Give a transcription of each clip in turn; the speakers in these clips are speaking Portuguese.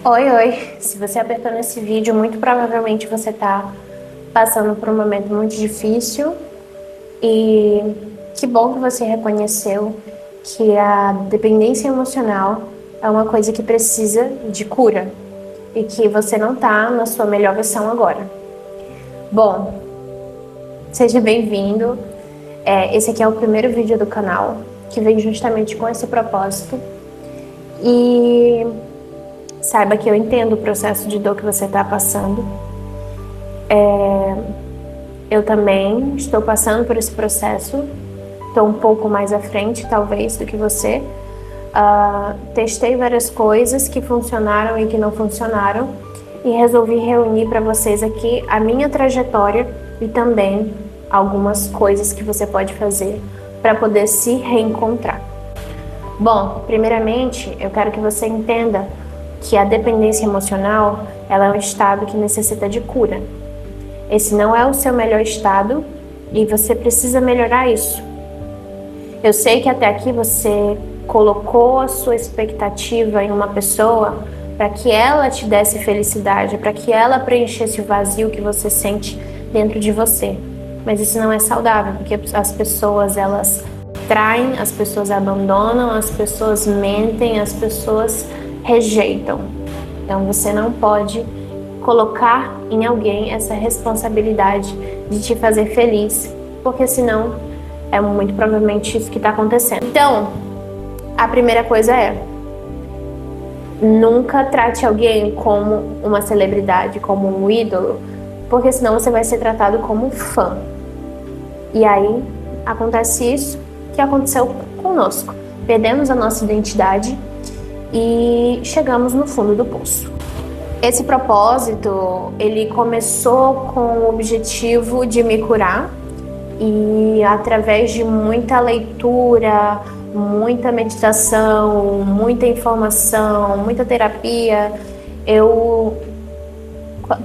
Oi, oi! Se você apertou nesse vídeo, muito provavelmente você está passando por um momento muito difícil e que bom que você reconheceu que a dependência emocional é uma coisa que precisa de cura e que você não está na sua melhor versão agora. Bom, seja bem-vindo. Esse aqui é o primeiro vídeo do canal que vem justamente com esse propósito e saiba que eu entendo o processo de dor que você está passando. Eu também estou passando por esse processo. Estou um pouco mais à frente, talvez, do que você. Testei várias coisas que funcionaram e que não funcionaram e resolvi reunir para vocês aqui a minha trajetória e também algumas coisas que você pode fazer para poder se reencontrar. Bom, primeiramente, eu quero que você entenda que a dependência emocional, ela é um estado que necessita de cura. Esse não é o seu melhor estado e você precisa melhorar isso. Eu sei que até aqui você colocou a sua expectativa em uma pessoa para que ela te desse felicidade, para que ela preenchesse o vazio que você sente dentro de você. Mas isso não é saudável, porque as pessoas, elas traem, as pessoas abandonam, as pessoas mentem, as pessoas rejeitam. Então você não pode colocar em alguém essa responsabilidade de te fazer feliz, porque senão é muito provavelmente isso que está acontecendo. Então, a primeira coisa é: nunca trate alguém como uma celebridade, como um ídolo, porque senão você vai ser tratado como um fã. E aí acontece isso que aconteceu conosco. Perdemos a nossa identidade e chegamos no fundo do poço. Esse propósito, ele começou com o objetivo de me curar e através de muita leitura, muita meditação, muita informação, muita terapia, eu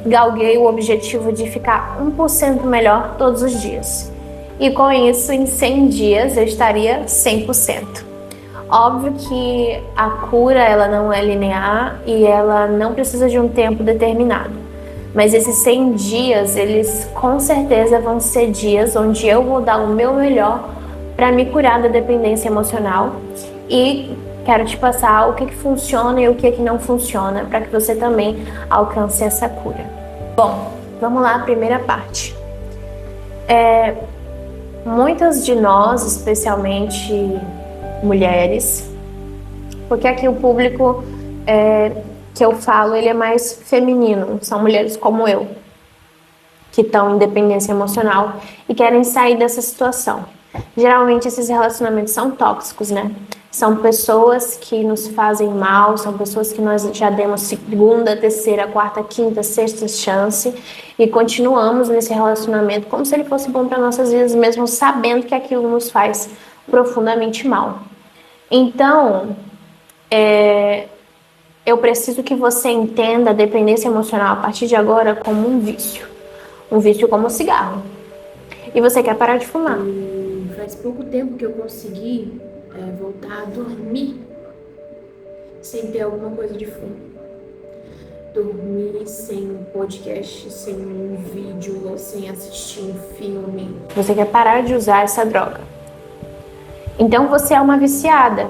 galguei o objetivo de ficar 1% melhor todos os dias. E com isso, em 100 dias, eu estaria 100%. Óbvio que a cura, ela não é linear e ela não precisa de um tempo determinado. Mas esses 100 dias, eles com certeza vão ser dias onde eu vou dar o meu melhor para me curar da dependência emocional. E quero te passar o que funciona e o que não funciona para que você também alcance essa cura. Bom, vamos lá, a primeira parte. Muitas de nós, especialmente mulheres, porque aqui o público que eu falo, ele é mais feminino, são mulheres como eu, que estão em dependência emocional e querem sair dessa situação. Geralmente esses relacionamentos são tóxicos, né? São pessoas que nos fazem mal, são pessoas que nós já demos segunda, terceira, quarta, quinta, sexta chance e continuamos nesse relacionamento como se ele fosse bom para nossas vidas, mesmo sabendo que aquilo nos faz profundamente mal. Então, eu preciso que você entenda a dependência emocional a partir de agora como um vício como cigarro. E você quer parar de fumar. Faz pouco tempo que eu consegui voltar a dormir sem ter alguma coisa de fundo. Dormir sem um podcast, sem um vídeo, sem assistir um filme. Você quer parar de usar essa droga. Então você é uma viciada,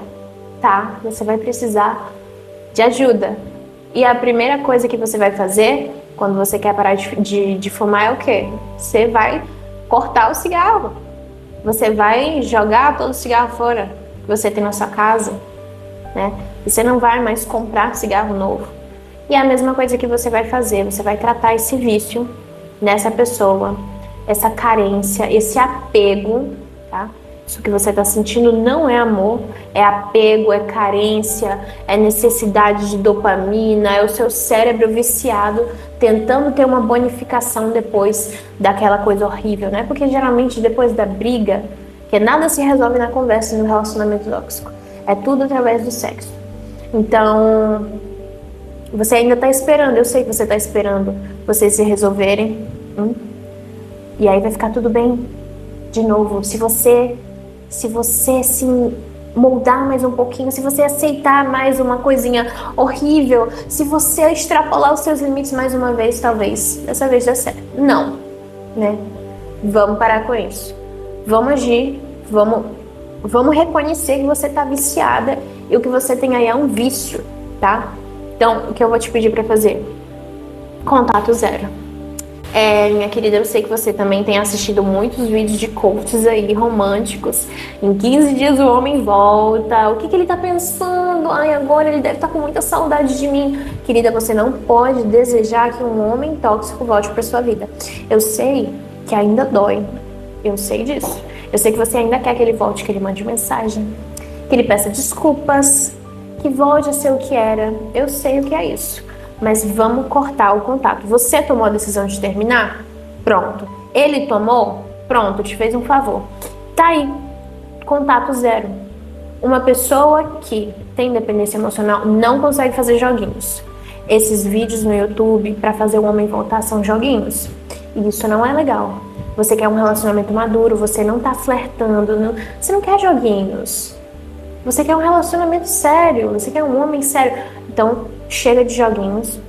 tá? Você vai precisar de ajuda. E a primeira coisa que você vai fazer quando você quer parar de fumar é o quê? Você vai cortar o cigarro. Você vai jogar todo o cigarro fora que você tem na sua casa, né? Você não vai mais comprar cigarro novo. E é a mesma coisa que você vai fazer. Você vai tratar esse vício nessa pessoa, essa carência, esse apego, tá? Isso que você está sentindo não é amor, é apego, é carência, é necessidade de dopamina, é o seu cérebro viciado tentando ter uma bonificação depois daquela coisa horrível, né? Porque geralmente depois da briga, que nada se resolve na conversa no relacionamento tóxico, é tudo através do sexo. Então, você ainda está esperando, eu sei que você está esperando vocês se resolverem, e aí vai ficar tudo bem de novo. Se você se moldar mais um pouquinho, se você aceitar mais uma coisinha horrível, se você extrapolar os seus limites mais uma vez, talvez dessa vez dê certo. Não, né? Vamos parar com isso. Vamos agir, vamos reconhecer que você tá viciada e o que você tem aí é um vício, tá? Então, o que eu vou te pedir para fazer? Contato zero. Minha querida, eu sei que você também tem assistido muitos vídeos de coaches aí românticos. Em 15 dias o homem volta. O que ele tá pensando? Ai, agora ele deve estar com muita saudade de mim. Querida, você não pode desejar que um homem tóxico volte para sua vida. Eu sei que ainda dói. Eu sei disso. Eu sei que você ainda quer que ele volte, que ele mande mensagem, que ele peça desculpas, que volte a ser o que era. Eu sei o que é isso. Mas vamos cortar o contato. Você tomou a decisão de terminar? Pronto. Ele tomou? Pronto, te fez um favor. Tá aí. Contato zero. Uma pessoa que tem dependência emocional não consegue fazer joguinhos. Esses vídeos no YouTube para fazer o homem voltar são joguinhos. E isso não é legal. Você quer um relacionamento maduro, você não tá flertando, você não quer joguinhos. Você quer um relacionamento sério, você quer um homem sério. Então, chega de joguinhos.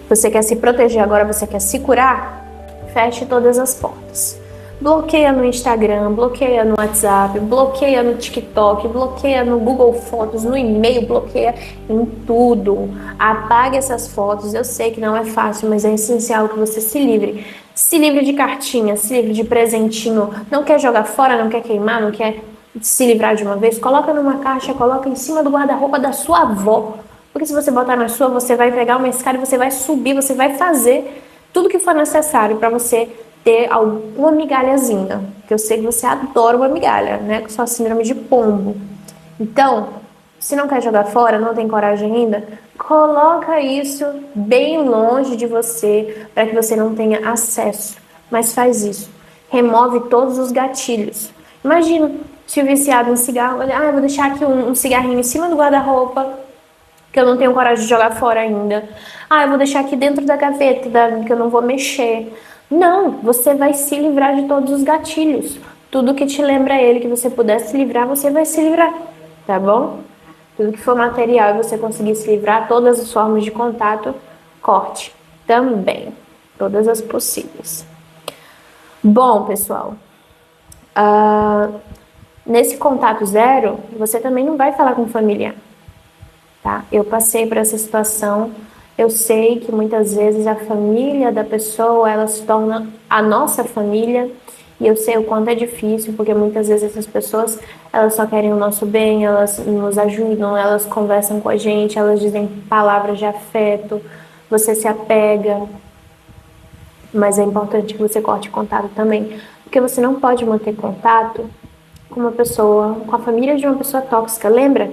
Você quer se proteger agora, você quer se curar? Feche todas as portas. Bloqueia no Instagram, bloqueia no WhatsApp, bloqueia no TikTok, bloqueia no Google Fotos, no e-mail, bloqueia em tudo. Apague essas fotos. Eu sei que não é fácil, mas é essencial que você se livre. Se livre de cartinha, se livre de presentinho. Não quer jogar fora, não quer queimar, não quer se livrar de uma vez? Coloca numa caixa, coloca em cima do guarda-roupa da sua avó. Porque se você botar na sua, você vai pegar uma escada e você vai subir, você vai fazer tudo que for necessário para você ter alguma migalhazinha. Porque eu sei que você adora uma migalha, né? Com sua síndrome de pombo. Então, se não quer jogar fora, não tem coragem ainda, coloca isso bem longe de você para que você não tenha acesso. Mas faz isso. Remove todos os gatilhos. Imagina se o viciado em cigarro, eu vou deixar aqui um cigarrinho em cima do guarda-roupa, que eu não tenho coragem de jogar fora ainda. Eu vou deixar aqui dentro da gaveta, que eu não vou mexer. Não, você vai se livrar de todos os gatilhos. Tudo que te lembra ele, que você puder se livrar, você vai se livrar, tá bom? Tudo que for material e você conseguir se livrar, todas as formas de contato, corte também. Todas as possíveis. Bom, pessoal, nesse contato zero, você também não vai falar com o familiar, tá? Eu passei por essa situação, eu sei que muitas vezes a família da pessoa, ela se torna a nossa família, e eu sei o quanto é difícil, porque muitas vezes essas pessoas, elas só querem o nosso bem, elas nos ajudam, elas conversam com a gente, elas dizem palavras de afeto, você se apega, mas é importante que você corte contato também, porque você não pode manter contato com uma pessoa, com a família de uma pessoa tóxica, lembra?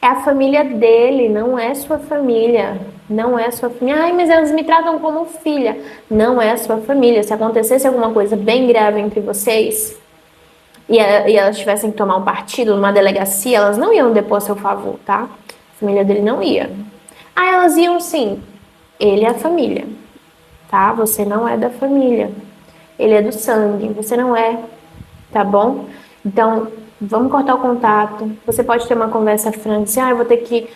É a família dele, não é sua família. Não é sua família. Mas elas me tratam como filha. Não é sua família. Se acontecesse alguma coisa bem grave entre vocês e elas tivessem que tomar um partido numa delegacia, elas não iam depor a seu favor, tá? A família dele não ia. Elas iam sim. Ele é a família, tá? Você não é da família. Ele é do sangue, você não é, tá bom? Então, vamos cortar o contato. Você pode ter uma conversa franca, assim, eu vou ter que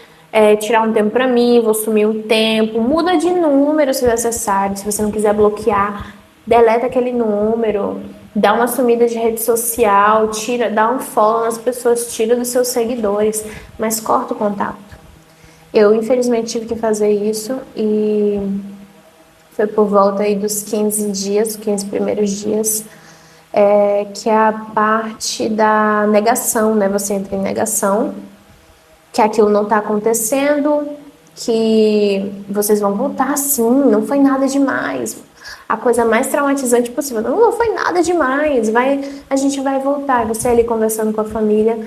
tirar um tempo pra mim, vou sumir um tempo. Muda de número se necessário, se você não quiser bloquear. Deleta aquele número, dá uma sumida de rede social, dá um follow nas pessoas, tira dos seus seguidores, mas corta o contato. Eu, infelizmente, tive que fazer isso e foi por volta aí dos 15 dias, 15 primeiros dias, que é a parte da negação, né? Você entra em negação, que aquilo não tá acontecendo, que vocês vão voltar sim, não foi nada demais. A coisa mais traumatizante possível, não foi nada demais, a gente vai voltar. Você ali conversando com a família,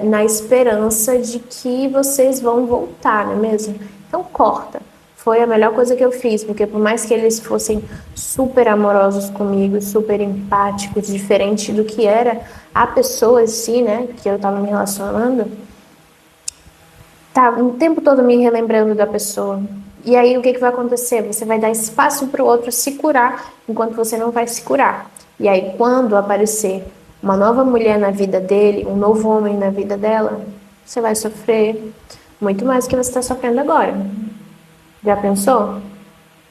na esperança de que vocês vão voltar, não é mesmo? Então corta. Foi a melhor coisa que eu fiz, porque por mais que eles fossem super amorosos comigo, super empáticos, diferente do que era a pessoa em si, né, que eu tava me relacionando, tá o tempo todo me relembrando da pessoa. E aí o que vai acontecer? Você vai dar espaço para o outro se curar, enquanto você não vai se curar. E aí quando aparecer uma nova mulher na vida dele, um novo homem na vida dela, você vai sofrer muito mais do que você está sofrendo agora. Já pensou?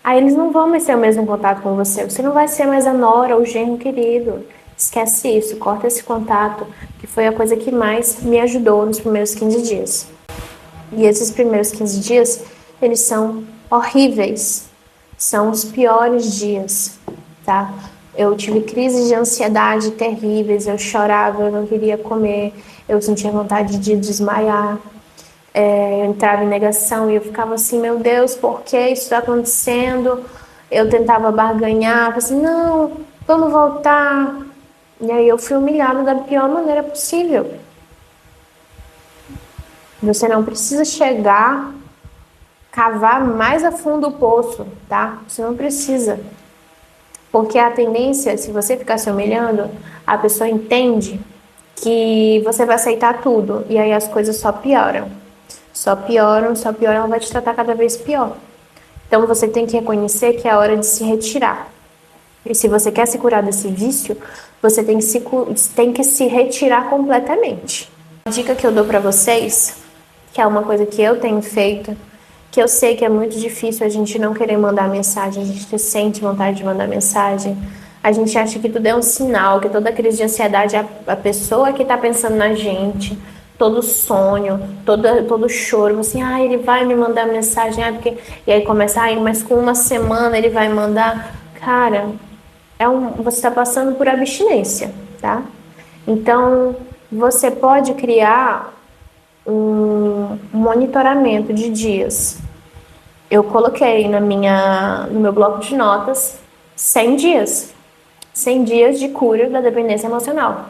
Aí eles não vão mais ter o mesmo contato com você. Você não vai ser mais a nora ou o genro querido. Esquece isso, corta esse contato, que foi a coisa que mais me ajudou nos primeiros 15 dias. E esses primeiros 15 dias, eles são horríveis. São os piores dias, tá? Eu tive crises de ansiedade terríveis, eu chorava, eu não queria comer, eu sentia vontade de desmaiar. Eu entrava em negação e eu ficava assim, meu Deus, por que isso está acontecendo? Eu tentava barganhar, falava assim, não, vamos voltar. E aí eu fui humilhada da pior maneira possível. Você não precisa chegar, cavar mais a fundo o poço, tá? Você não precisa. Porque a tendência, se você ficar se humilhando, a pessoa entende que você vai aceitar tudo. E aí as coisas só pioram. Só pioram, ela vai te tratar cada vez pior. Então você tem que reconhecer que é hora de se retirar. E se você quer se curar desse vício, você tem que se retirar completamente. A dica que eu dou pra vocês, que é uma coisa que eu tenho feito, que eu sei que é muito difícil a gente não querer mandar mensagem, a gente sente vontade de mandar mensagem, a gente acha que tudo é um sinal, que toda crise de ansiedade é a pessoa que tá pensando na gente, todo sonho, todo choro, assim, ele vai me mandar mensagem, porque... E aí começa, mas com uma semana ele vai mandar. Cara, você está passando por abstinência, tá? Então, você pode criar um monitoramento de dias. Eu coloquei no meu bloco de notas 100 dias. 100 dias de cura da dependência emocional.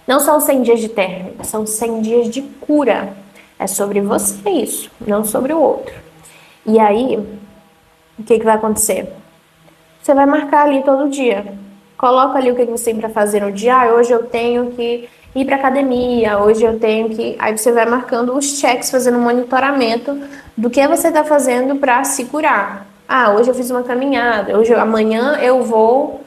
Não são 100 dias de término, são 100 dias de cura. É sobre você isso, não sobre o outro. E aí, o que vai acontecer? Você vai marcar ali todo dia. Coloca ali o que você tem para fazer no dia. Hoje eu tenho que ir para academia, hoje eu tenho que... Aí você vai marcando os checks, fazendo um monitoramento do que você está fazendo para se curar. Hoje eu fiz uma caminhada, amanhã eu vou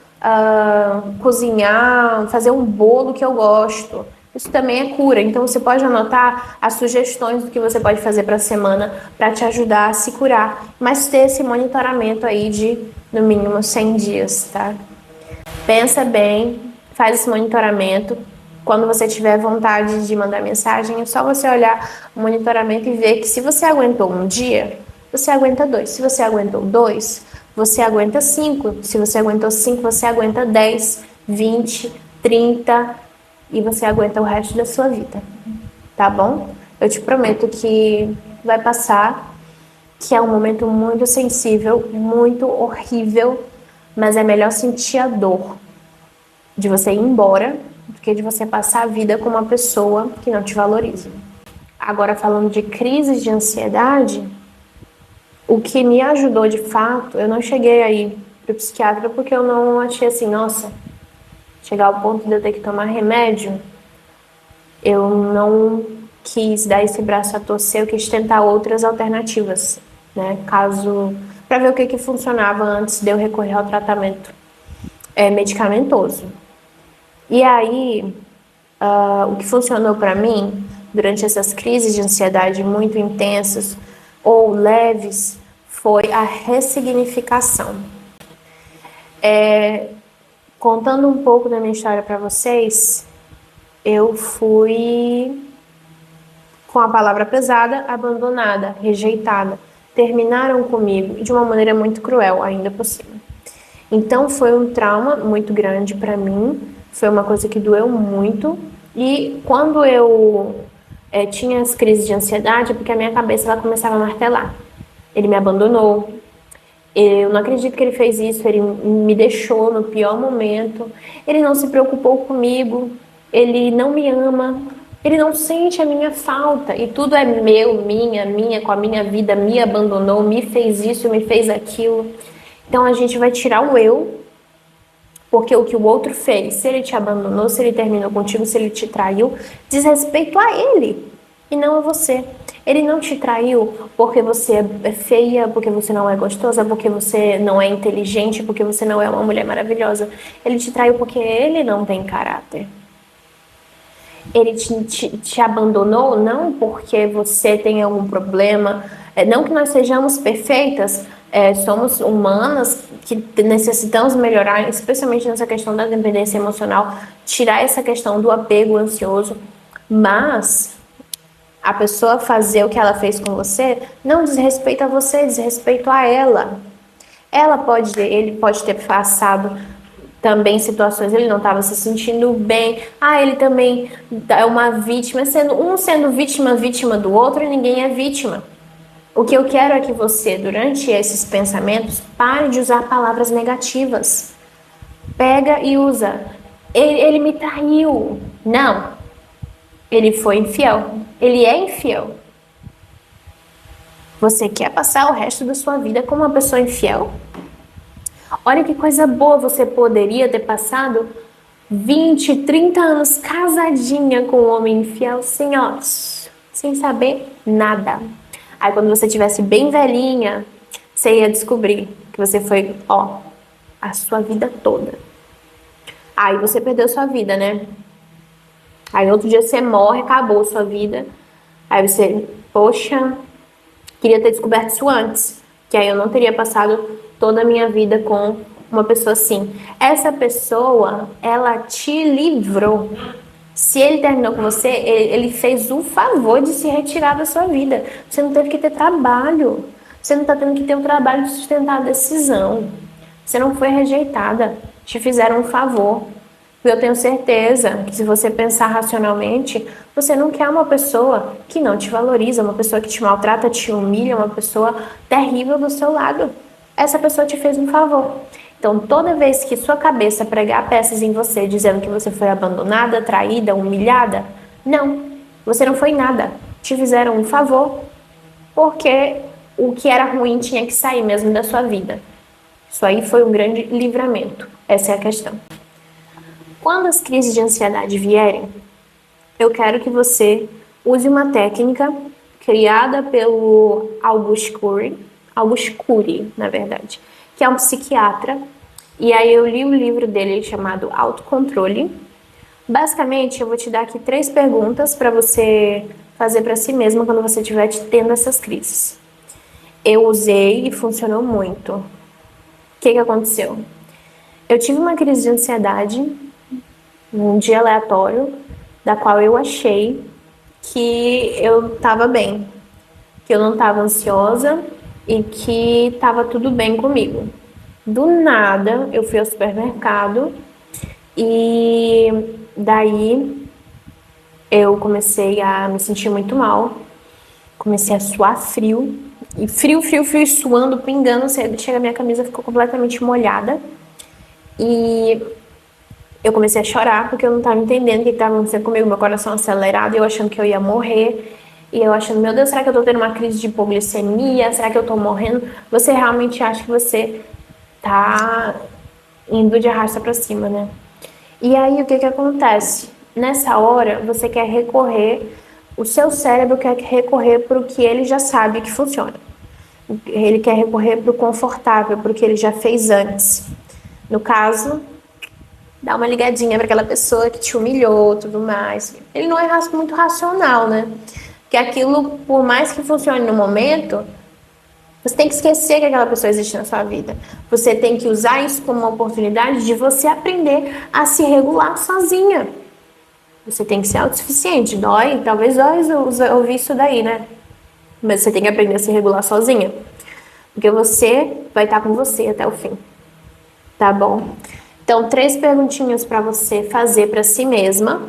cozinhar, fazer um bolo que eu gosto. Isso também é cura. Então você pode anotar as sugestões do que você pode fazer para a semana para te ajudar a se curar, mas ter esse monitoramento aí de no mínimo 100 dias, tá? Pensa bem, faz esse monitoramento. Quando você tiver vontade de mandar mensagem, é só você olhar o monitoramento e ver que se você aguentou um dia, você aguenta 2. Se você aguentou 2, você aguenta 5. Se você aguentou 5, você aguenta 10, 20, 30 e você aguenta o resto da sua vida. Tá bom? Eu te prometo que vai passar, que é um momento muito sensível, muito horrível, mas é melhor sentir a dor de você ir embora do que de você passar a vida com uma pessoa que não te valoriza. Agora, falando de crises de ansiedade, o que me ajudou de fato, eu não cheguei aí pro psiquiatra porque eu não achei assim, nossa, chegar ao ponto de eu ter que tomar remédio, eu não quis dar esse braço a torcer, eu quis tentar outras alternativas, né? Para ver o que funcionava antes de eu recorrer ao tratamento medicamentoso. E aí, o que funcionou para mim durante essas crises de ansiedade muito intensas ou leves foi a ressignificação. Contando um pouco da minha história para vocês, eu fui com a palavra pesada, abandonada, rejeitada. Terminaram comigo de uma maneira muito cruel, ainda por cima. Então foi um trauma muito grande para mim, foi uma coisa que doeu muito. E quando eu tinha as crises de ansiedade, é porque a minha cabeça ela começava a martelar. Ele me abandonou, eu não acredito que ele fez isso, ele me deixou no pior momento, ele não se preocupou comigo, ele não me ama, ele não sente a minha falta, e tudo é meu, minha, com a minha vida, me abandonou, me fez isso, me fez aquilo. Então a gente vai tirar o eu, porque o que o outro fez, se ele te abandonou, se ele terminou contigo, se ele te traiu, diz respeito a ele e não a você. Ele não te traiu porque você é feia, porque você não é gostosa, porque você não é inteligente, porque você não é uma mulher maravilhosa. Ele te traiu porque ele não tem caráter. ele te abandonou não porque você tem algum problema, não que nós sejamos perfeitas, somos humanas que necessitamos melhorar, especialmente nessa questão da dependência emocional, tirar essa questão do apego ansioso, mas a pessoa fazer o que ela fez com você não diz respeito a você, diz respeito a ela. Ele pode ter passado também situações, ele não estava se sentindo bem. Ele também é uma vítima, sendo vítima do outro, ninguém é vítima. O que eu quero é que você, durante esses pensamentos, pare de usar palavras negativas. Pega e usa. Ele me traiu. Não. Ele foi infiel. Ele é infiel. Você quer passar o resto da sua vida como uma pessoa infiel? Olha que coisa boa, você poderia ter passado 20, 30 anos casadinha com um homem infiel sem saber nada. Aí quando você estivesse bem velhinha, você ia descobrir que você foi, a sua vida toda. Aí você perdeu sua vida, né? Aí outro dia você morre, acabou sua vida. Aí você, poxa, queria ter descoberto isso antes. Que aí eu não teria passado toda a minha vida com uma pessoa assim. Essa pessoa, ela te livrou. Se ele terminou com você, ele fez o favor de se retirar da sua vida. Você não teve que ter trabalho. Você não está tendo que ter um trabalho de sustentar a decisão. Você não foi rejeitada. Te fizeram um favor. E eu tenho certeza que se você pensar racionalmente, você não quer uma pessoa que não te valoriza, uma pessoa que te maltrata, te humilha, uma pessoa terrível do seu lado. Essa pessoa te fez um favor. Então, toda vez que sua cabeça pregar peças em você, dizendo que você foi abandonada, traída, humilhada, não, você não foi nada. Te fizeram um favor, porque o que era ruim tinha que sair mesmo da sua vida. Isso aí foi um grande livramento. Essa é a questão. Quando as crises de ansiedade vierem, eu quero que você use uma técnica criada pelo Auguste Cury, na verdade, que é um psiquiatra. E aí eu li o livro dele chamado Autocontrole. Basicamente, eu vou te dar aqui 3 perguntas para você fazer para si mesma quando você estiver tendo essas crises. Eu usei e funcionou muito. O que aconteceu? Eu tive uma crise de ansiedade num dia aleatório, da qual eu achei que eu estava bem, que eu não estava ansiosa e que estava tudo bem comigo. Do nada, eu fui ao supermercado e daí eu comecei a me sentir muito mal, comecei a suar frio, e frio, suando, pingando, chega a minha camisa ficou completamente molhada e eu comecei a chorar porque eu não estava entendendo o que estava acontecendo comigo, meu coração acelerado, eu achando que eu ia morrer. E eu achando, meu Deus, será que eu tô tendo uma crise de hipoglicemia? Será que eu tô morrendo? Você realmente acha que você tá indo de arrasta pra cima, né? E aí, o que acontece? Nessa hora, você quer recorrer, o seu cérebro quer recorrer pro que ele já sabe que funciona. Ele quer recorrer pro confortável, pro que ele já fez antes. No caso, dá uma ligadinha para aquela pessoa que te humilhou, tudo mais. Ele não é muito racional, né? Que aquilo, por mais que funcione no momento, você tem que esquecer que aquela pessoa existe na sua vida. Você tem que usar isso como uma oportunidade de você aprender a se regular sozinha. Você tem que ser autossuficiente. Talvez dói ouvir isso daí, né? Mas você tem que aprender a se regular sozinha. Porque você vai estar com você até o fim. Tá bom? Então, 3 perguntinhas para você fazer para si mesma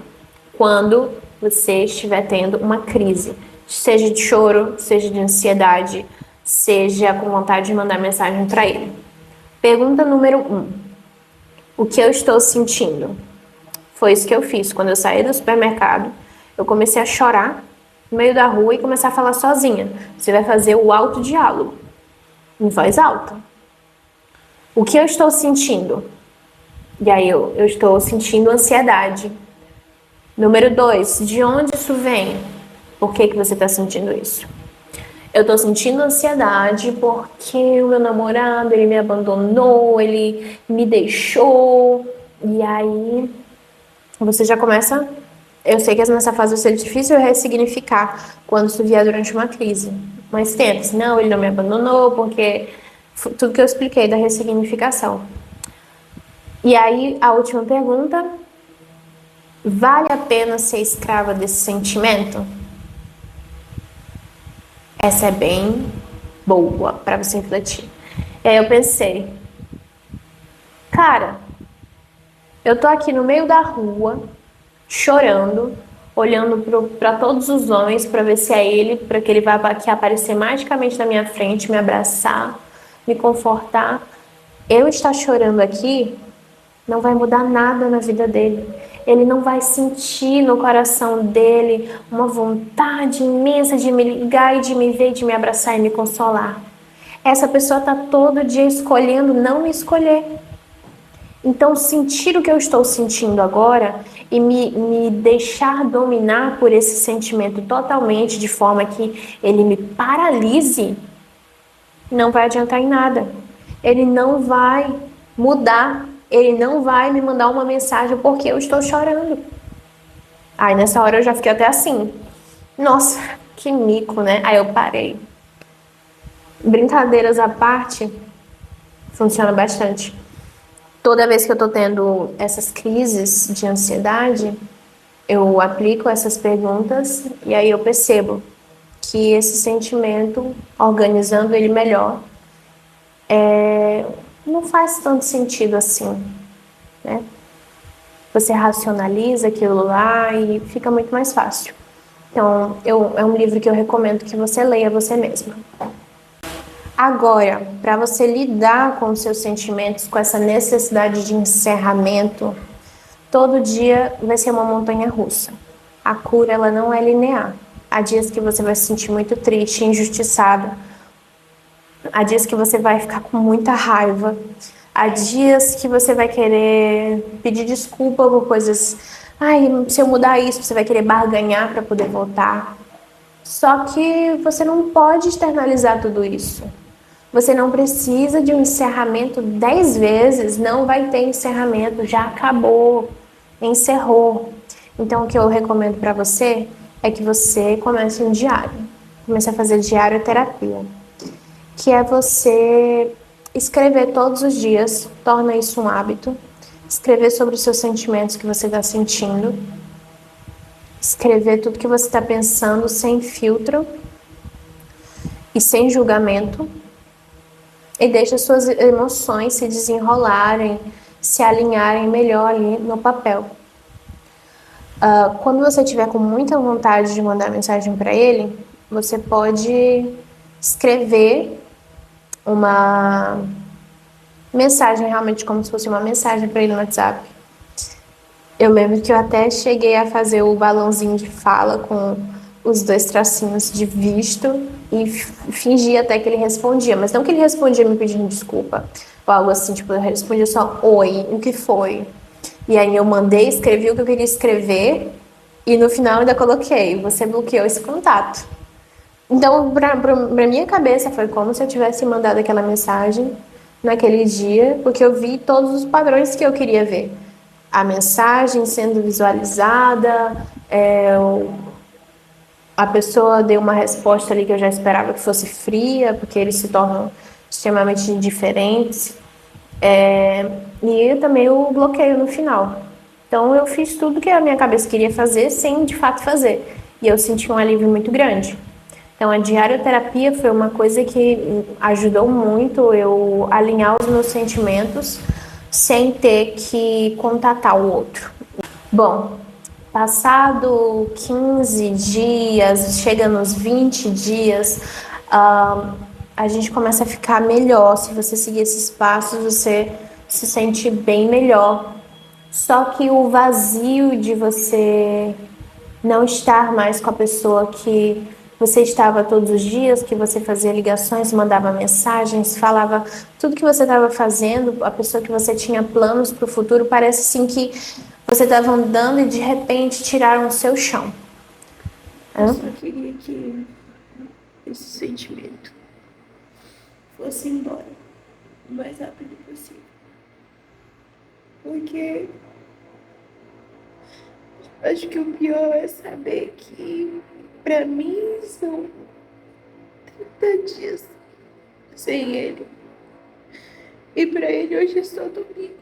quando você estiver tendo uma crise. Seja de choro, seja de ansiedade, seja com vontade de mandar mensagem para ele. Pergunta número 1. O que eu estou sentindo? Foi isso que eu fiz. Quando eu saí do supermercado, eu comecei a chorar no meio da rua e começar a falar sozinha. Você vai fazer o autodiálogo, em voz alta. O que eu estou sentindo? E aí eu estou sentindo ansiedade. Número 2, de onde isso vem? Por que você está sentindo isso? Eu estou sentindo ansiedade porque o meu namorado, ele me abandonou, ele me deixou. E aí você já começa Eu sei que nessa fase vai ser difícil ressignificar quando isso vier durante uma crise. Mas tenta, assim, não, ele não me abandonou, porque tudo que eu expliquei da ressignificação. E aí, a última pergunta: vale a pena ser escrava desse sentimento? Essa é bem boa para você refletir. E aí eu pensei, cara, eu tô aqui no meio da rua, chorando, olhando para todos os homens para ver se é ele, para que ele vai aqui aparecer magicamente na minha frente, me abraçar, me confortar. Eu estar chorando aqui não vai mudar nada na vida dele. Ele não vai sentir no coração dele uma vontade imensa de me ligar e de me ver, de me abraçar e me consolar. Essa pessoa está todo dia escolhendo não me escolher. Então, sentir o que eu estou sentindo agora e me deixar dominar por esse sentimento totalmente, de forma que ele me paralise, não vai adiantar em nada. Ele não vai mudar, ele não vai me mandar uma mensagem porque eu estou chorando. Aí nessa hora eu já fiquei até assim, nossa, que mico, né? Aí eu parei. Brincadeiras à parte, funciona bastante. Toda vez que eu tô tendo essas crises de ansiedade, eu aplico essas perguntas e aí eu percebo que esse sentimento, organizando ele melhor, não faz tanto sentido assim, né? Você racionaliza aquilo lá e fica muito mais fácil. Então, é um livro que eu recomendo que você leia você mesma. Agora, para você lidar com os seus sentimentos, com essa necessidade de encerramento, todo dia vai ser uma montanha russa. A cura, ela não é linear. Há dias que você vai se sentir muito triste, injustiçada. Há dias que você vai ficar com muita raiva. Há dias que você vai querer pedir desculpa por coisas. Ai, se eu mudar isso, você vai querer barganhar para poder voltar. Só que você não pode externalizar tudo isso. Você não precisa de um encerramento 10 vezes, não vai ter encerramento, já acabou, encerrou. Então, o que eu recomendo para você é que você comece um diário. Comece a fazer diário terapia, que é você escrever todos os dias, torna isso um hábito. Escrever sobre os seus sentimentos que você está sentindo. Escrever tudo que você está pensando sem filtro e sem julgamento. E deixa suas emoções se desenrolarem, se alinharem melhor ali no papel. Quando você tiver com muita vontade de mandar mensagem para ele, você pode escrever uma mensagem, realmente como se fosse uma mensagem para ele no WhatsApp. Eu lembro que eu até cheguei a fazer o balãozinho de fala com os 2 tracinhos de visto e fingia até que ele respondia, mas não que ele respondia me pedindo desculpa ou algo assim, tipo, eu respondia só oi, o que foi? E aí eu mandei, escrevi o que eu queria escrever e no final ainda coloquei, você bloqueou esse contato. Então, pra minha cabeça foi como se eu tivesse mandado aquela mensagem naquele dia, porque eu vi todos os padrões que eu queria ver. A mensagem sendo visualizada, a pessoa deu uma resposta ali que eu já esperava que fosse fria, porque eles se tornam extremamente indiferentes. E também o bloqueio no final. Então eu fiz tudo que a minha cabeça queria fazer sem de fato fazer. E eu senti um alívio muito grande. Então a diarioterapia foi uma coisa que ajudou muito eu alinhar os meus sentimentos sem ter que contatar o outro. Bom, passado 15 dias, chega nos 20 dias, a gente começa a ficar melhor. Se você seguir esses passos, você se sente bem melhor. Só que o vazio de você não estar mais com a pessoa que você estava todos os dias, que você fazia ligações, mandava mensagens, falava tudo que você estava fazendo, a pessoa que você tinha planos para o futuro, parece assim que você estava andando e de repente tiraram o seu chão. Eu só queria que esse sentimento fosse embora o mais rápido possível. Porque Acho que o pior é saber que pra mim são 30 dias sem ele. E pra ele hoje é só domingo.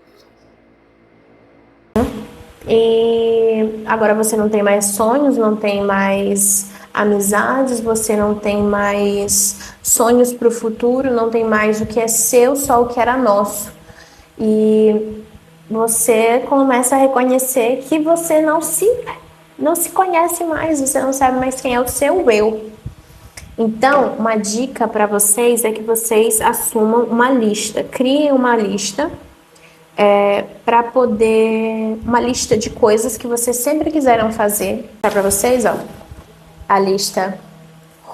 E agora você não tem mais sonhos, não tem mais amizades, você não tem mais sonhos para o futuro, não tem mais o que é seu, só o que era nosso. E você começa a reconhecer que você não se conhece mais, você não sabe mais quem é o seu eu. Então, uma dica para vocês é que vocês assumam uma lista, criem uma lista para poder uma lista de coisas que vocês sempre quiseram fazer. Tá para vocês, ó. A lista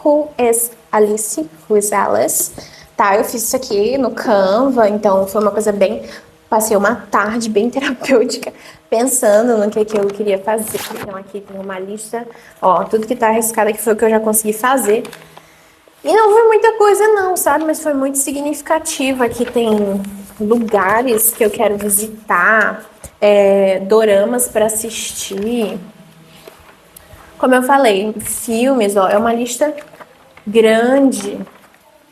Who is Alice? Who is Alice? Tá, eu fiz isso aqui no Canva, então foi uma coisa bem. Passei uma tarde bem terapêutica pensando no que eu queria fazer. Então aqui tem uma lista, ó, tudo que tá arriscado aqui foi o que eu já consegui fazer. E não foi muita coisa não, sabe? Mas foi muito significativo. Aqui tem lugares que eu quero visitar, doramas para assistir. Como eu falei, filmes, ó, é uma lista grande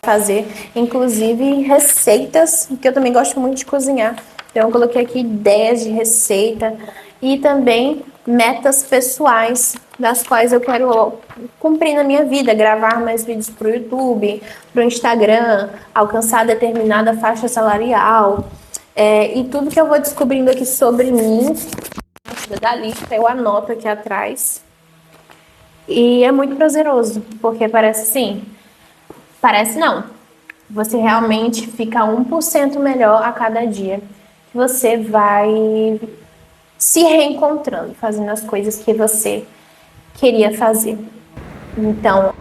fazer, inclusive receitas, que eu também gosto muito de cozinhar. Então eu coloquei aqui ideias de receita e também metas pessoais das quais eu quero cumprir na minha vida, gravar mais vídeos para o YouTube, para o Instagram, alcançar determinada faixa salarial. E tudo que eu vou descobrindo aqui sobre mim, da lista, eu anoto aqui atrás. E é muito prazeroso, porque parece assim, parece não. Você realmente fica 1% melhor a cada dia. Você vai se reencontrando, fazendo as coisas que você queria fazer. Então,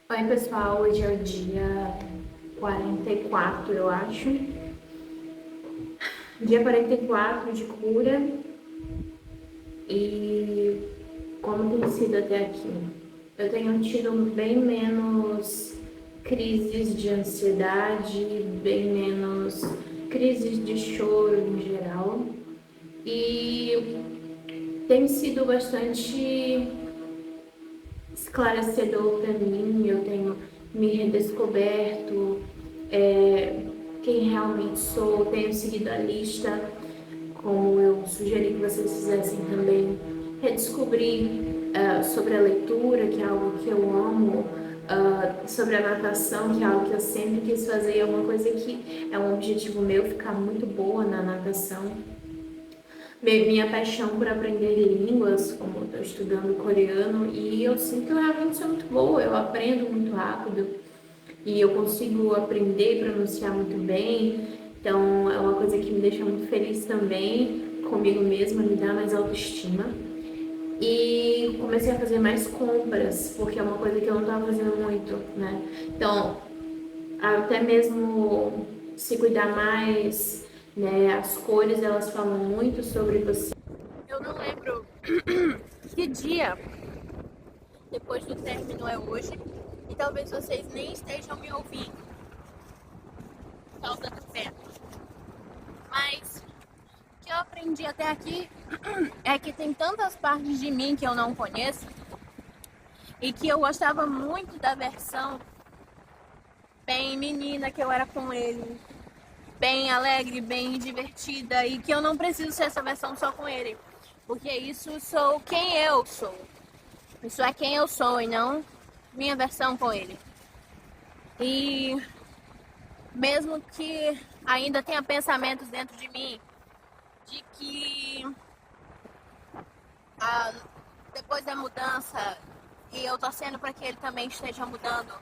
Oi, pessoal, hoje é o dia 44, eu acho. Dia 44 de cura. E como tem sido até aqui? Eu tenho tido bem menos crises de ansiedade, bem menos crises de choro em geral. E tem sido bastante esclarecedor para mim. Eu tenho me redescoberto quem realmente sou, tenho seguido a lista, como eu sugeri que vocês fizessem também, redescobrir sobre a leitura, que é algo que eu amo, sobre a natação, que é algo que eu sempre quis fazer, é uma coisa que é um objetivo meu, ficar muito boa na natação. Minha paixão por aprender línguas, como eu estou estudando coreano, e eu sinto que eu realmente sou muito boa, eu aprendo muito rápido e eu consigo aprender e pronunciar muito bem, então é uma coisa que me deixa muito feliz também comigo mesma, me dá mais autoestima. E comecei a fazer mais compras, porque é uma coisa que eu não estava fazendo muito, né? Então, até mesmo se cuidar mais, né? As cores, elas falam muito sobre você. Eu não lembro que dia depois do término é hoje, e talvez vocês nem estejam me ouvindo por causa do vento. Mas o que eu aprendi até aqui é que tem tantas partes de mim que eu não conheço e que eu gostava muito da versão bem menina que eu era com ele, bem alegre, bem divertida, e que eu não preciso ser essa versão só com ele, porque isso sou quem eu sou. Isso é quem eu sou e não minha versão com ele. E mesmo que ainda tenha pensamentos dentro de mim de que depois da mudança, e eu torcendo para que ele também esteja mudando,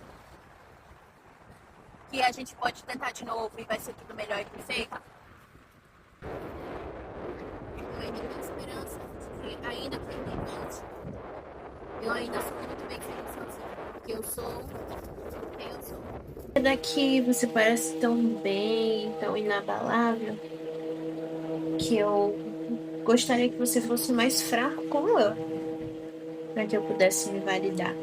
que a gente pode tentar de novo e vai ser tudo melhor e perfeito. Eu ainda tenho esperança de que ainda tem limite. Eu ainda sou muito bem feliz sozinha, porque eu sou quem eu sou. daqui você parece tão bem, tão inabalável, que eu gostaria que você fosse mais fraco como eu, para que eu pudesse me validar.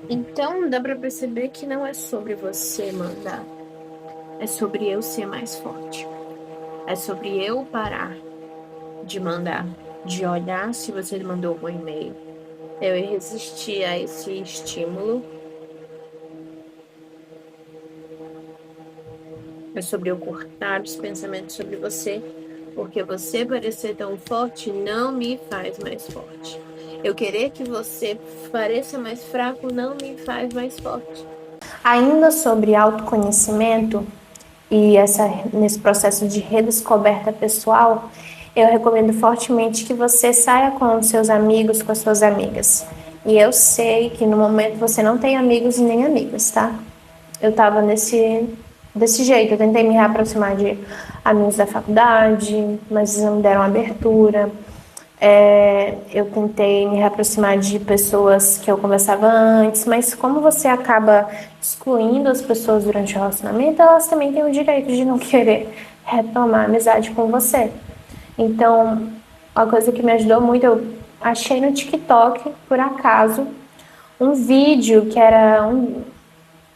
Então dá para perceber que não é sobre você mandar, é sobre eu ser mais forte, é sobre eu parar de mandar, de olhar se você mandou algum e-mail. Eu resisti a esse estímulo. É sobre eu cortar os pensamentos sobre você, porque você parecer tão forte não me faz mais forte. Eu querer que você pareça mais fraco não me faz mais forte. Ainda sobre autoconhecimento e nesse processo de redescoberta pessoal, eu recomendo fortemente que você saia com os seus amigos, com as suas amigas. E eu sei que no momento você não tem amigos e nem amigas, tá? Eu tava desse jeito, eu tentei me reaproximar de amigos da faculdade, mas eles não me deram abertura. Eu tentei me reaproximar de pessoas que eu conversava antes, mas como você acaba excluindo as pessoas durante o relacionamento, elas também têm o direito de não querer retomar a amizade com você. Então, uma coisa que me ajudou muito, eu achei no TikTok, por acaso, um vídeo que era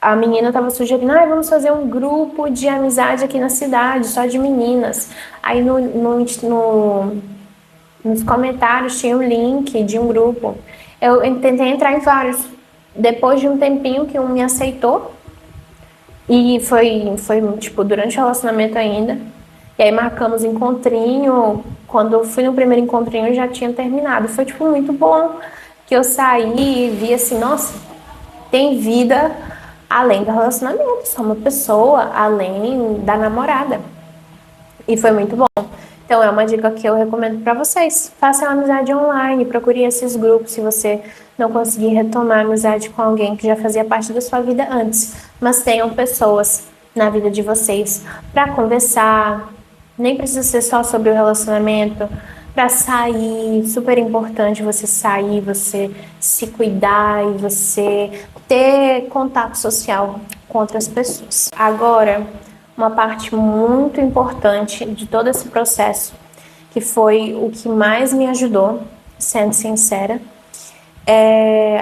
a menina estava sugerindo, vamos fazer um grupo de amizade aqui na cidade, só de meninas. Aí nos comentários tinha o link de um grupo. Eu tentei entrar em vários. Depois de um tempinho que um me aceitou, e foi tipo, durante o relacionamento ainda. E aí marcamos encontrinho. Quando eu fui no primeiro encontrinho, já tinha terminado. Foi, tipo, muito bom. Que eu saí e vi assim, nossa, tem vida além do relacionamento. Sou uma pessoa além da namorada. E foi muito bom. Então é uma dica que eu recomendo para vocês. Façam amizade online, procure esses grupos se você não conseguir retomar a amizade com alguém que já fazia parte da sua vida antes. Mas tenham pessoas na vida de vocês para conversar. Nem precisa ser só sobre o relacionamento. Para sair, super importante você sair, você se cuidar e você ter contato social com outras pessoas. Agora, uma parte muito importante de todo esse processo, que foi o que mais me ajudou, sendo sincera,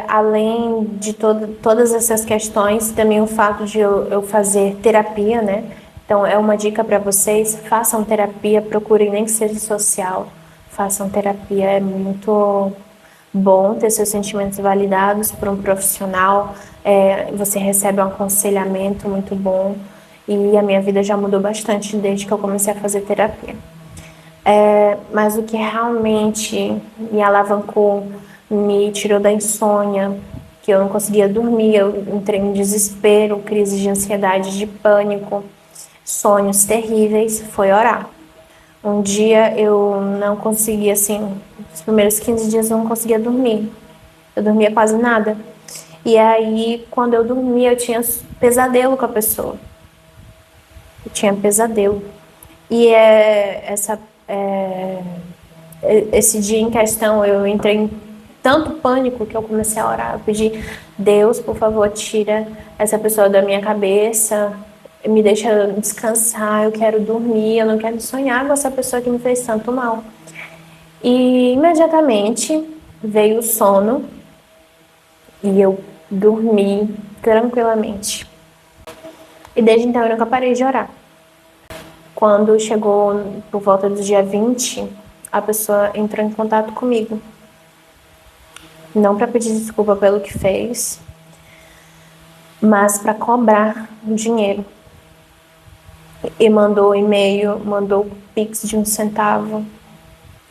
além de todas essas questões, também o fato de eu fazer terapia, né? Então é uma dica para vocês, façam terapia, procurem nem que seja social, façam terapia, é muito bom ter seus sentimentos validados por um profissional, você recebe um aconselhamento muito bom. E a minha vida já mudou bastante desde que eu comecei a fazer terapia. Mas o que realmente me alavancou, me tirou da insônia, que eu não conseguia dormir, eu entrei em desespero, crise de ansiedade, de pânico, sonhos terríveis, foi orar. Um dia eu não conseguia, assim, os primeiros 15 dias eu não conseguia dormir. Eu dormia quase nada. E aí, quando eu dormia, eu tinha pesadelo com a pessoa. Eu tinha pesadelo. E esse dia em questão eu entrei em tanto pânico que eu comecei a orar. Eu pedi, Deus, por favor, tira essa pessoa da minha cabeça, me deixa descansar, eu quero dormir, eu não quero sonhar com essa pessoa que me fez tanto mal. E imediatamente veio o sono e eu dormi tranquilamente. E desde então eu nunca parei de orar. Quando chegou por volta do dia 20, a pessoa entrou em contato comigo. Não para pedir desculpa pelo que fez, mas para cobrar dinheiro. E mandou e-mail, mandou pix de 1 centavo.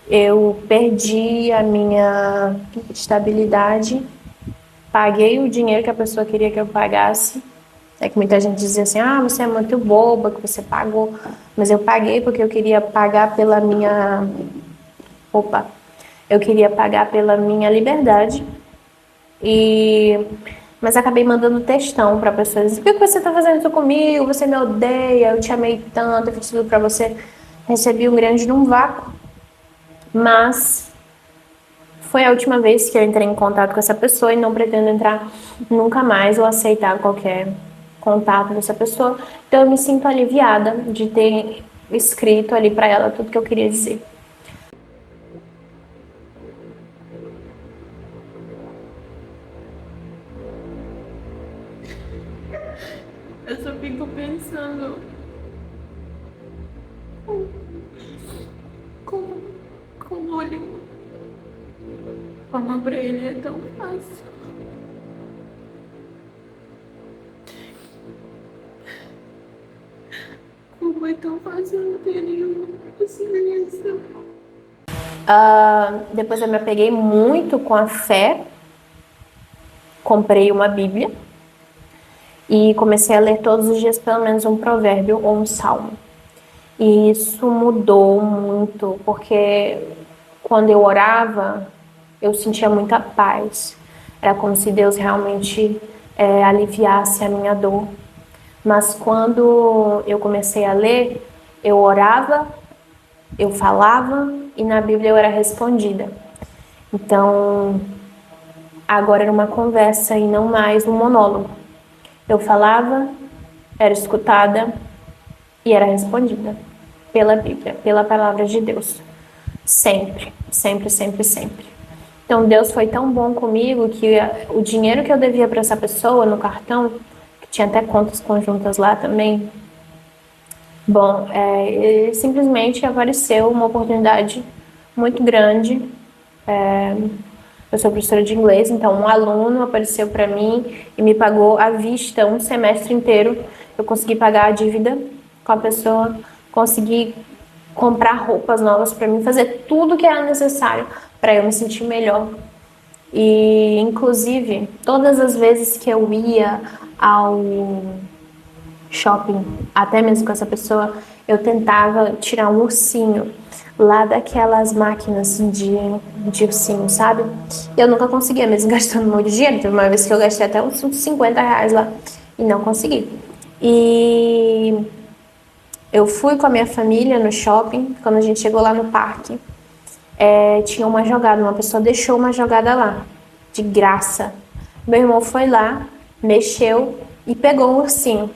Eu perdi a minha estabilidade, paguei o dinheiro que a pessoa queria que eu pagasse. É que muita gente dizia assim, você é muito boba que você pagou. Mas eu paguei porque eu queria pagar pela minha... Eu queria pagar pela minha liberdade. Mas acabei mandando textão pra pessoa. Por que você tá fazendo isso comigo? Você me odeia, eu te amei tanto, eu fiz tudo pra você. Recebi um grande num vácuo. Mas foi a última vez que eu entrei em contato com essa pessoa e não pretendo entrar nunca mais ou aceitar qualquer contato dessa pessoa. Então eu me sinto aliviada de ter escrito ali pra ela tudo que eu queria dizer. Eu só fico pensando como contrário. Falar pra ele é tão fácil. Como é tão fácil não ter nenhuma paciência. Depois eu me apeguei muito com a fé. Comprei uma Bíblia e comecei a ler todos os dias pelo menos um provérbio ou um salmo. E isso mudou muito, porque quando eu orava, eu sentia muita paz. Era como se Deus realmente aliviasse a minha dor. Mas quando eu comecei a ler, eu orava, eu falava e na Bíblia eu era respondida. Então, agora era uma conversa e não mais um monólogo. Eu falava, era escutada e era respondida pela Bíblia, pela palavra de Deus. Sempre, sempre, sempre, sempre. Então Deus foi tão bom comigo que o dinheiro que eu devia para essa pessoa no cartão, que tinha até contas conjuntas lá também, ele simplesmente apareceu uma oportunidade muito grande. Eu sou professora de inglês, então um aluno apareceu para mim e me pagou à vista um semestre inteiro. Eu consegui pagar a dívida com a pessoa, consegui comprar roupas novas para mim, fazer tudo que era necessário para eu me sentir melhor. E, inclusive, todas as vezes que eu ia ao shopping, até mesmo com essa pessoa, eu tentava tirar um ursinho lá daquelas máquinas de ursinho, sabe? Eu nunca conseguia, mesmo gastando muito dinheiro. Teve uma vez que eu gastei até uns R$50 lá e não consegui. E eu fui com a minha família no shopping. Quando a gente chegou lá no parque, tinha uma jogada, uma pessoa deixou uma jogada lá, de graça. Meu irmão foi lá, mexeu e pegou um ursinho.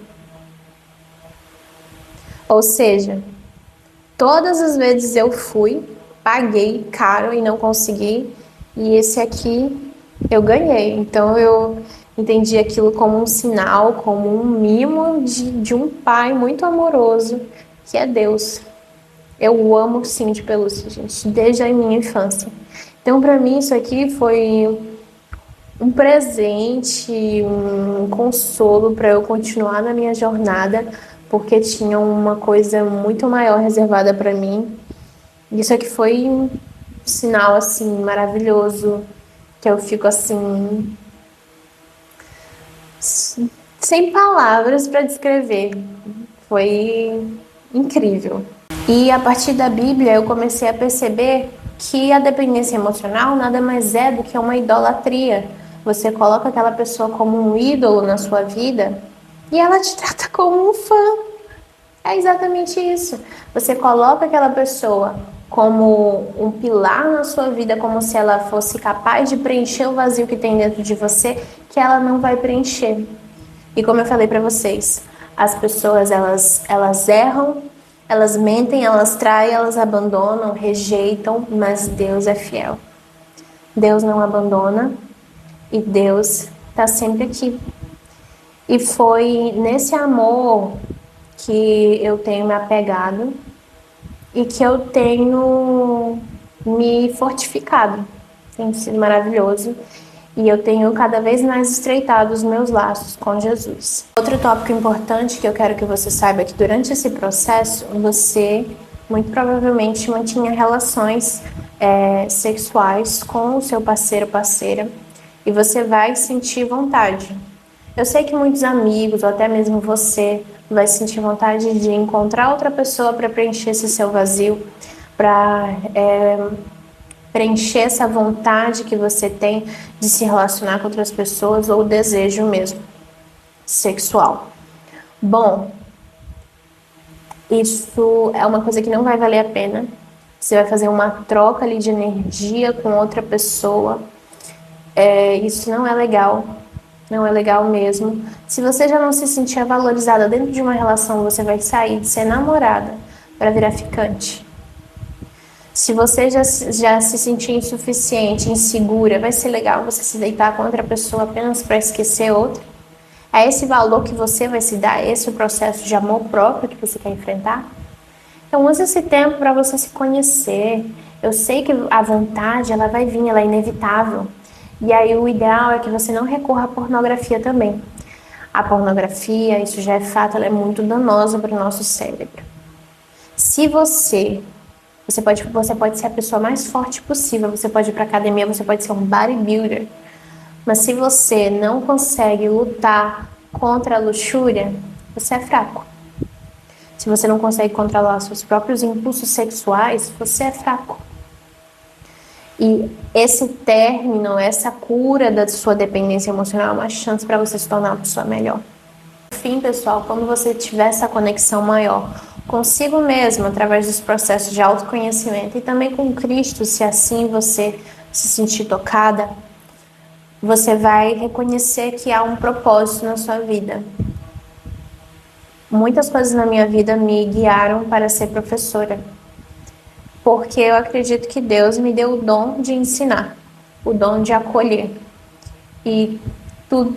Ou seja, todas as vezes eu fui, paguei caro e não consegui, e esse aqui eu ganhei. Então eu entendi aquilo como um sinal, como um mimo de um pai muito amoroso, que é Deus. Eu amo ursinho de pelúcia, gente, desde a minha infância. Então, para mim, isso aqui foi um presente, um consolo para eu continuar na minha jornada, porque tinha uma coisa muito maior reservada para mim. Isso aqui foi um sinal, assim, maravilhoso, que eu fico, assim, sem palavras para descrever. Foi incrível. E a partir da Bíblia eu comecei a perceber que a dependência emocional nada mais é do que uma idolatria. Você coloca aquela pessoa como um ídolo na sua vida e ela te trata como um fã. É exatamente isso. Você coloca aquela pessoa como um pilar na sua vida, como se ela fosse capaz de preencher o vazio que tem dentro de você, que ela não vai preencher. E como eu falei para vocês, as pessoas elas erram, elas mentem, elas traem, elas abandonam, rejeitam, mas Deus é fiel. Deus não abandona e Deus está sempre aqui. E foi nesse amor que eu tenho me apegado e que eu tenho me fortificado. Tem sido maravilhoso. E eu tenho cada vez mais estreitado os meus laços com Jesus. Outro tópico importante que eu quero que você saiba é que durante esse processo, você muito provavelmente mantinha relações sexuais com o seu parceiro ou parceira e você vai sentir vontade. Eu sei que muitos amigos, ou até mesmo você, vai sentir vontade de encontrar outra pessoa para preencher esse seu vazio, para preencher essa vontade que você tem de se relacionar com outras pessoas ou o desejo mesmo sexual. Bom, isso é uma coisa que não vai valer a pena. Você vai fazer uma troca ali de energia com outra pessoa. Isso não é legal. Não é legal mesmo. Se você já não se sentia valorizada dentro de uma relação, você vai sair de ser namorada para virar ficante. Se você já se sentir insuficiente, insegura, vai ser legal você se deitar com outra pessoa apenas para esquecer outra? É esse valor que você vai se dar? É esse o processo de amor próprio que você quer enfrentar? Então use esse tempo para você se conhecer. Eu sei que a vontade, ela vai vir, ela é inevitável. E aí o ideal é que você não recorra à pornografia também. A pornografia, isso já é fato, ela é muito danosa para o nosso cérebro. Se você pode ser a pessoa mais forte possível, você pode ir para academia, você pode ser um bodybuilder, mas se você não consegue lutar contra a luxúria, você é fraco. Se você não consegue controlar seus próprios impulsos sexuais, você é fraco. E esse término, essa cura da sua dependência emocional é uma chance para você se tornar uma pessoa melhor. No fim, pessoal, quando você tiver essa conexão maior consigo mesmo, através dos processos de autoconhecimento e também com Cristo, se assim você se sentir tocada, você vai reconhecer que há um propósito na sua vida. Muitas coisas na minha vida me guiaram para ser professora, porque eu acredito que Deus me deu o dom de ensinar, o dom de acolher. E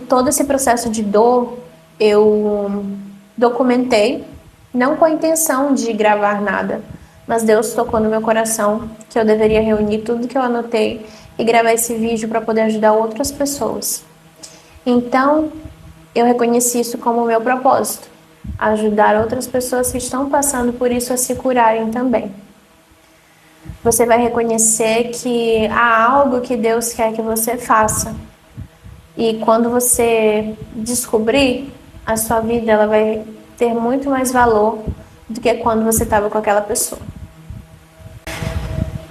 todo esse processo de dor eu documentei, não com a intenção de gravar nada, mas Deus tocou no meu coração que eu deveria reunir tudo que eu anotei e gravar esse vídeo para poder ajudar outras pessoas. Então, eu reconheci isso como o meu propósito, ajudar outras pessoas que estão passando por isso a se curarem também. Você vai reconhecer que há algo que Deus quer que você faça. E quando você descobrir, a sua vida ela vai ter muito mais valor do que quando você estava com aquela pessoa.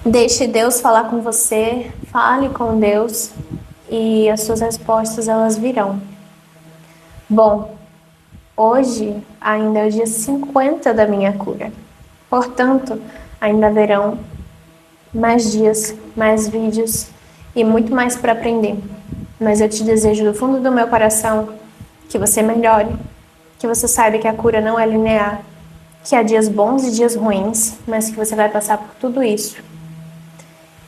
Deixe Deus falar com você, fale com Deus e as suas respostas elas virão. Bom, hoje ainda é o dia 50 da minha cura. Portanto, ainda haverão mais dias, mais vídeos e muito mais para aprender. Mas eu te desejo do fundo do meu coração que você melhore, que você saiba que a cura não é linear, que há dias bons e dias ruins, mas que você vai passar por tudo isso.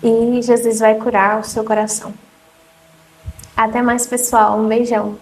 E Jesus vai curar o seu coração. Até mais, pessoal. Um beijão.